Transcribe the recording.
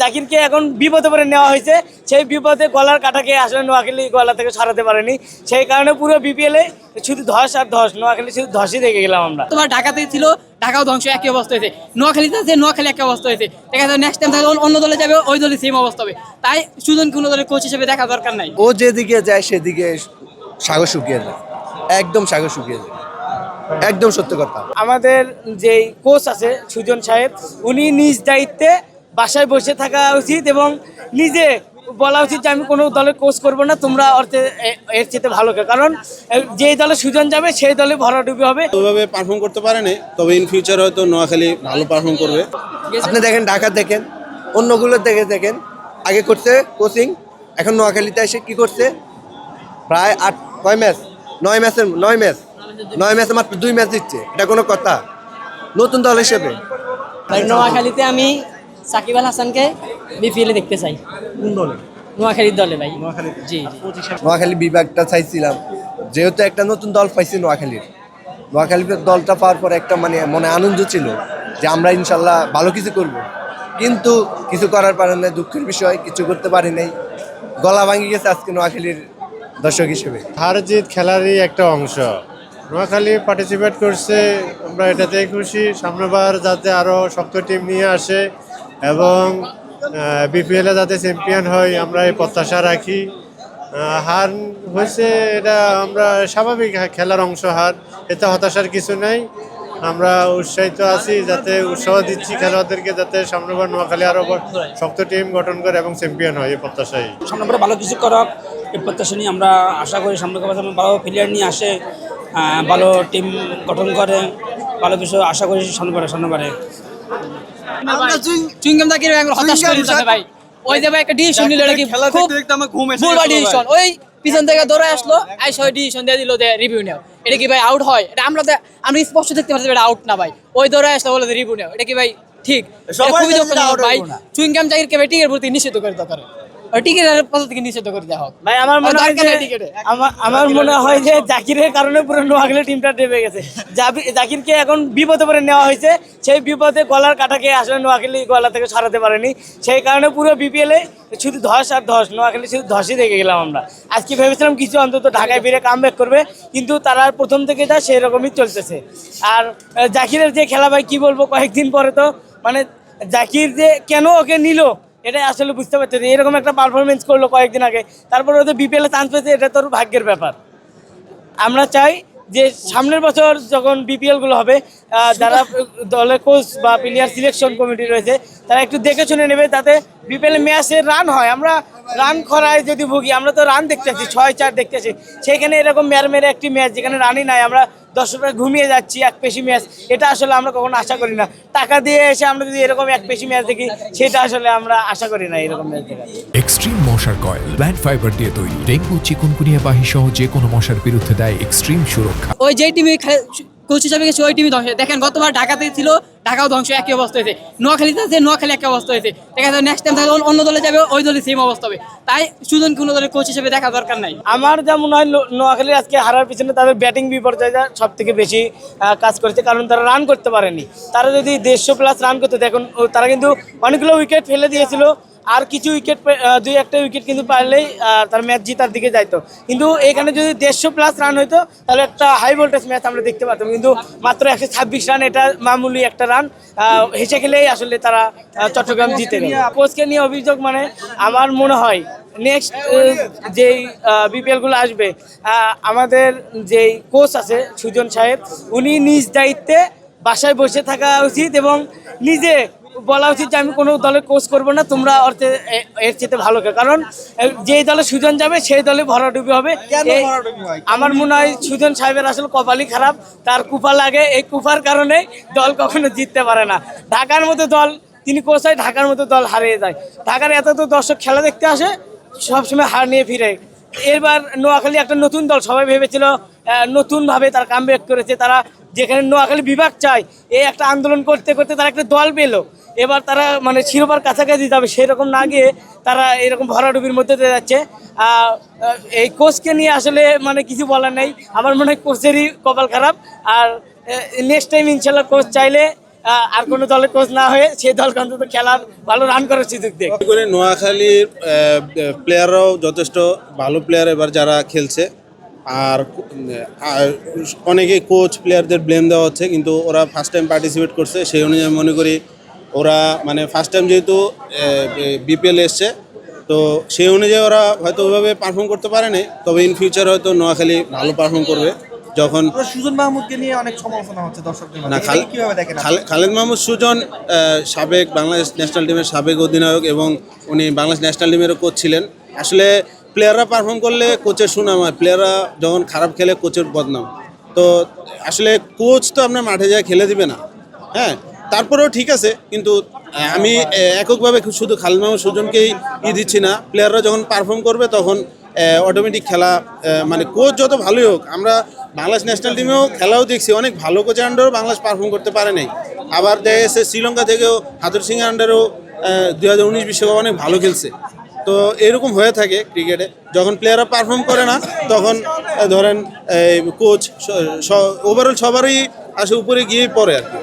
জাকিরকে এখন বিপদে পড়ে নেওয়া হয়েছে। সেই বিপদে গলার কাটাকে আসলে নোয়াখালী গলা থেকে সরাতে পারেনি, সেই কারণে পুরো বিপিএলে শুধু ধস আর ধস, নোয়াখালী শুধু ধসই দেখে গেলাম আমরা। তোমার ঢাকাতে ছিল, ঢাকাও ধ্বংস, একই অবস্থা হয়েছে। নোয়াখালীতে আছে, নোয়াখালী একই অবস্থা হয়েছে। দেখা যায় নেক্সট টাইম তাহলে অন্য দলে যাবে, ওই দলে সেম অবস্থা হবে। তাই সুজন কোনো দলের কোচ হিসেবে দেখা দরকার নাই। ও যেদিকে যায় সেদিকে সাগর শুকিয়ে যায়, একদম সাগর শুকিয়ে যায়, একদম সত্য কথা। আমাদের যেই কোচ আছে সুজন সাহেব, উনি নিজ দায়িত্বে বাসায় বসে থাকা উচিত এবং নিজে বলা উচিত যে আমি কোনো দলের কোচ করব না, তোমরা এর চেয়ে ভালো খেলো। কারণ যেই দলে সুজন যাবে সেই দলে ভরাডুবি হবে। ওইভাবে পারফর্ম করতে পারেনি, তবে ইন ফিউচার হয়তো নোয়াখালী ভালো পারফর্ম করবে। আপনি দেখেন ঢাকা দেখেন, অন্যগুলো দেখেন আগে করছে কোচিং, এখন নোয়াখালীতে এসে কি করছে, প্রায় 9 ম্যাচে মাত্র 2 ম্যাচ দিচ্ছে। এটা কোনো কথা? নতুন দল হিসেবে নোয়াখালীতে আমি সাকিব আল হাসানকে বিপিএলে দেখতে চাই। কোন দলে? নোয়াখালীর দলে ভাই। জি। নোয়াখালী বিভাগটা চাইছিলাম, যেহেতু একটা নতুন দল পাইছি নোয়াখালী দলটা পাওয়ার পর একটা মানে মনে আনন্দ ছিল যে আমরা ইনশাল্লাহ ভালো কিছু করব, কিন্তু কিছু করার পারেন না, দুঃখের বিষয়, কিছু করতে পারি নাই। গলা ভাঙি গেছে আজকে নোয়াখালীর দর্শক হিসেবে। হার জিত খেলারই একটা অংশ। নোয়াখালী পার্টিসিপেট করছে, আমরা এটাতেই খুশি। সামনেবার যাতে আরও শক্ত টিম নিয়ে আসে এবং বিপিএলে যাতে চ্যাম্পিয়ন হয়, আমরা এই প্রত্যাশা রাখি। হার হয়েছে, এটা আমরা স্বাভাবিক, খেলার অংশ হার, এতে হতাশার কিছু নাই। আমরা উৎসাহিত আছি, যাতে উৎসাহ দিচ্ছি খেলোয়াড়দেরকে যাতে সামনেবার নোয়াখালী আরও শক্ত টিম গঠন করে এবং চ্যাম্পিয়ন হয়, এই প্রত্যাশাই। সামনেবার ভালো কিছু করক এই প্রত্যাশা নিয়ে আমরা আশা করি। সামনেবার ভালো প্লেয়ার নিয়ে আসে, ভালো টিম গঠন করে, ভালো কিছু আশা করি সামনেবারে। চুইংগাম জাকির হতাশ করে দিতে ভাই। ওই যে ভাই একটা ডিসিশন নিল, এটা কি খুব ভুলভাল ডিসিশন। ওই পিছন থেকে দৌড়ে আসলো, আইসা ওই ডিসিশন দিয়ে দিল যে রিভিউ নাও। এটা কি ভাই আউট হয়? এটা আমরা স্পষ্ট দেখতে পাচ্ছি এটা আউট না ভাই। ওই দৌড়ে আসলো বলে রিভিউ নাও, এটা কি ভাই ঠিক? খুবই দুঃখজনক ভাই। চুইংগাম জাকিরকে ভাই টিকের প্রতি নিষিদ্ধ করে দরকার, টিকেটের পথ থেকে নিষিদ্ধ করে দেওয়া হোক ভাই। আমার মনে হয় যে জাকিরের কারণে পুরো নোয়াখালী টিমটা ডেবে গেছে। জাকিরকে এখন বিপদে পড়ে নেওয়া হয়েছে, সেই বিপদে গলার কাটাকে আসলে নোয়াখালী গলা থেকে সরাতে পারেনি, সেই কারণে পুরো বিপিএলে শুধু ধস আর ধস, নোয়াখালী শুধু ধসই দেখে গেলাম আমরা। আজকে ভেবেছিলাম কিছু অন্তত ঢাকায় ফিরে কামব্যাক করবে, কিন্তু তারা প্রথম থেকে যা সেই রকমই চলতেছে। আর জাকিরের যে খেলা ভাই কি বলবো, কয়েকদিন পরে তো মানে জাকির যে কেন ওকে নিল এটাই আসলে বুঝতে পারছি। এরকম একটা পারফরমেন্স করলো কয়েকদিন আগে, তারপরে ওদের বিপিএলে চান্স পেয়েছে, এটা তোর ভাগ্যের ব্যাপার। আমরা চাই যে সামনের বছর যখন বিপিএলগুলো হবে, যারা দলের কোচ বা প্লেয়ার সিলেকশন কমিটি রয়েছে তারা একটু দেখে শুনে নেবে, যাতে বিপিএল ম্যাচে রান হয়। আমরা রান খরায় যদি ভুগি, আমরা তো রান দেখতে আসি, 6-4 দেখতে আসি, সেখানে এরকম মেরে একটি ম্যাচ যেখানে রানই নাই, আমরা দর্শকরা ঘুমিয়ে যাচ্ছি, এক পেশি ম্যাচ, এটা আসলে আমরা কখনো আশা করি না। টাকা দিয়ে এসে আমরা যদি এরকম এক পেশি ম্যাচ দেখি, সেটা আসলে আমরা আশা করি না এরকম ম্যাচ দেখা। এক্সট্রিম মশার কয়েল প্ল্যান্ট ফাইবার দিয়ে তৈরি, ডেঙ্গু, চিকুনগুনিয়া বাহি সহ যে কোনো মশার বিরুদ্ধে দেয় এক্সট্রিম সুরক্ষা। ওই যেই টিমে কোচ হিসাবে গেছে, ওই টিমই ধ্বংস। দেখেন গতবার ঢাকাতে ছিল, ঢাকাও ধ্বংস, একই অবস্থা হয়েছে। নোয়াখালীতে আছে, নোয়াখালী একই অবস্থা হয়েছে। দেখা যায় নেক্সট টাইম তাহলে অন্য দলে যাবে, ওই দলে সেম অবস্থা হবে। তাই সুজন কোনো দলের কোচ হিসেবে দেখা দরকার নাই। আমার যা মনে হয় নোয়াখালী আজকে হারার পিছনে তাদের ব্যাটিং বিপর্যয়টা সব থেকে বেশি কাজ করেছে, কারণ তারা রান করতে পারেনি। তারা যদি 150+ রান করতে, দেখুন তারা কিন্তু অনেকগুলো উইকেট ফেলে দিয়েছিল, আর কিছু উইকেট, 2-1টা উইকেট কিন্তু পারলেই তার ম্যাচ জিতার দিকে যাইতো। কিন্তু এখানে যদি 150+ রান হইতো তাহলে একটা হাই ভোল্টেজ ম্যাচ আমরা দেখতে পারতাম, কিন্তু মাত্র 126 রান, এটা মামুলি একটা রান হেসে খেলেই আসলে তারা চট্টগ্রাম জিতে গেল। কোচকে নিয়ে অভিযোগ মানে আমার মনে হয় নেক্সট যেই বিপিএলগুলো আসবে, আমাদের যেই কোচ আছে সুজন সাহেব, উনি নিজ দায়িত্বে বাসায় বসে থাকা উচিত এবং নিজে বলা উচিত যে আমি কোনো দলের কোচ করব না, তোমরা এর চেয়ে ভালো খেলো। কারণ যেই দলে সুজন যাবে সেই দলে ভরাডুবি হবে। আমার মনে হয় সুজন সাহেবের আসলে কপালই খারাপ, তার কুপা লাগে, এই কুপার কারণে দল কখনো জিততে পারে না। ঢাকার মতো দল তিনি কোচ হয়, ঢাকার মতো দল হারিয়ে যায়। ঢাকার এত দর্শক খেলা দেখতে আসে, সবসময় হার নিয়ে ফিরে। এবার নোয়াখালী একটা নতুন দল, সবাই ভেবেছিল নতুনভাবে তারা কামব্যাক করেছে। তারা যেখানে নোয়াখালী বিভাগ চায়, এই একটা আন্দোলন করতে করতে তারা একটা দল পেলো। এবার তারা মানে শিরোপার কাছাকাছি যাবে, সেরকম না গিয়ে তারা এরকম ভরাডুবির মধ্যে দিয়ে যাচ্ছে। এই কোচকে নিয়ে আসলে মানে কিছু বলার নেই। আমার মনে হয় কোচেরই কপাল খারাপ। আর নেক্সট টাইম ইনশাল্লাহ কোচ চাইলে আর কোনো দলের কোচ না হয়ে সেই দলকে অন্তত খেলার ভালো রান করার সুযোগ দেয়। মনে করি নোয়াখালীর প্লেয়াররাও যথেষ্ট ভালো প্লেয়ার এবার যারা খেলছে, আর অনেকে কোচ প্লেয়ারদের ব্লেম দেওয়া হচ্ছে, কিন্তু ওরা ফার্স্ট টাইম পার্টিসিপেট করছে, সেই অনুযায়ী মনে করি ওরা মানে ফার্স্ট টাইম যেহেতু বিপিএল এসছে, তো সেই অনুযায়ী ওরা হয়তো ওইভাবে পারফর্ম করতে পারেনি, তবে ইন ফিউচার হয়তো নোয়াখালী ভালো পারফর্ম করবে। যখন সুজন মাহমুদকে নিয়ে অনেক সমালোচনা হচ্ছে দর্শকদের না, মধ্যে, এটা কিভাবে দেখেন আপনি? খালেদ মাহমুদ সুজন সাবেক বাংলাদেশ ন্যাশনাল টিমের সাবেক অধিনায়ক এবং উনি বাংলাদেশ ন্যাশনাল টিমেরও কোচ ছিলেন। আসলে প্লেয়াররা পারফর্ম করলে কোচের সুনাম হয়, প্লেয়াররা যখন খারাপ খেলে কোচের বদনাম। তো আসলে কোচ তো আপনার মাঠে যায় খেলে দিবে না, হ্যাঁ, তারপরেও ঠিক আছে, কিন্তু আমি এককভাবে শুধু খালেদ মাহমুদ সুজনকেই দিচ্ছি না। প্লেয়াররা যখন পারফর্ম করবে তখন অটোমেটিক খেলা, মানে কোচ যত ভালোই হোক, আমরা বাংলাদেশ ন্যাশনাল টিমেও খেলাও দেখছি, অনেক ভালো কোচের আন্ডারেও বাংলাদেশ পারফর্ম করতে পারে নাই। আবার দেখা গেছে শ্রীলঙ্কা থেকেও হাতুর সিং আন্ডারেও 2019 বিশ্বকাপ অনেক ভালো খেলছে। তো এরকম হয়ে থাকে ক্রিকেটে, যখন প্লেয়াররা পারফর্ম করে না তখন ধরেন কোচ ওভারঅল সবারই আসে উপরে গিয়েই পড়ে আর কি।